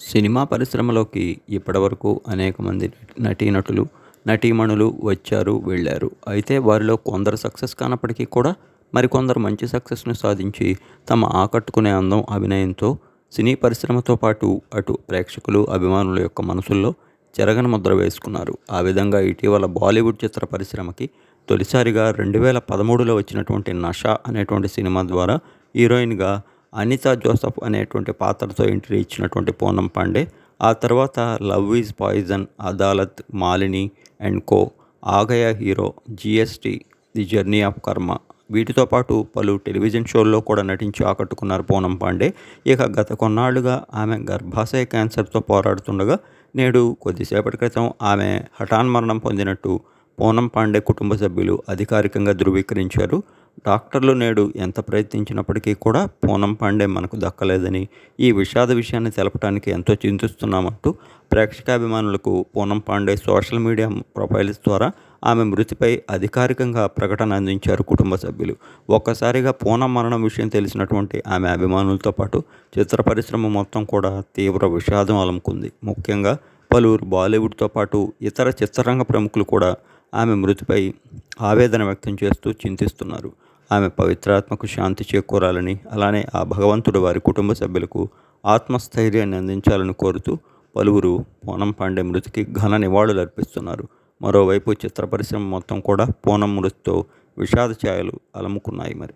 Cinema పరిశ్రమలోకి ఇప్పటివరకు అనేక మంది నటీనటులు, నటీమణులు వచ్చారు, వెళ్ళారు. అయితే వారిలో కొందరు సక్సెస్ కానప్పటికీ కూడా మరికొందరు మంచి సక్సెస్‌ని సాధించి తమ ఆకట్టుకునే అందం, అభినయంతో సినీ పరిశ్రమతో పాటు అటు ప్రేక్షకులు, అభిమానుల యొక్క మనసుల్లో చెరగని ముద్ర వేసుకున్నారు. ఆ విధంగా ఇటీవల బాలీవుడ్ చిత్ర పరిశ్రమకి తొలిసారిగా 2013లో వచ్చినటువంటి 'నష' అనేటువంటి సినిమా ద్వారా హీరోయిన్‌గా అనితా జోసెఫ్ అనేటువంటి పాత్రతో ఎంట్రీ ఇచ్చినటువంటి పూనం పాండే, ఆ తర్వాత 'love is poison', 'Adalat', 'Malini and co', 'Aa Gaya hero', 'GST', 'the journey of Karma' వీటితో పాటు పలు టెలివిజన్ షోల్లో కూడా నటించి ఆకట్టుకున్నారు పూనం పాండే. ఇక గత కొన్నాళ్లుగా ఆమె గర్భాశయ క్యాన్సర్తో పోరాడుతుండగా నేడు కొద్దిసేపటి క్రితం ఆమె హఠాన్మరణం పొందినట్టు పూనం పాండే కుటుంబ సభ్యులు అధికారికంగా ధృవీకరించారు. డాక్టర్లు నేడు ఎంత ప్రయత్నించినప్పటికీ కూడా పూనం పాండే మనకు దక్కలేదని, ఈ విషాద విషయాన్ని తెలపడానికి ఎంతో చింతిస్తున్నామంటూ ప్రేక్షకాభిమానులకు Poonam Pandey social media profiles ద్వారా ఆమె మృతిపై అధికారికంగా ప్రకటన అందించారు కుటుంబ సభ్యులు. ఒక్కసారిగా పూనం మరణం విషయం తెలిసినటువంటి ఆమె అభిమానులతో పాటు చిత్ర పరిశ్రమ మొత్తం కూడా తీవ్ర విషాదం అలముకుంది. ముఖ్యంగా పలువురు బాలీవుడ్తో పాటు ఇతర చిత్రరంగ ప్రముఖులు కూడా ఆమె మృతిపై ఆవేదన వ్యక్తం చేస్తూ చింతిస్తున్నారు. ఆమె పవిత్రాత్మకు శాంతి చేకూరాలని, అలానే ఆ భగవంతుడు వారి కుటుంబ సభ్యులకు ఆత్మస్థైర్యాన్ని అందించాలని కోరుతూ పలువురు పూనం పాండే మృతికి ఘన నివాళులు అర్పిస్తున్నారు. మరోవైపు చిత్ర పరిశ్రమ మొత్తం కూడా పూనం మృతితో విషాద ఛాయలు అలముకున్నాయి. మరి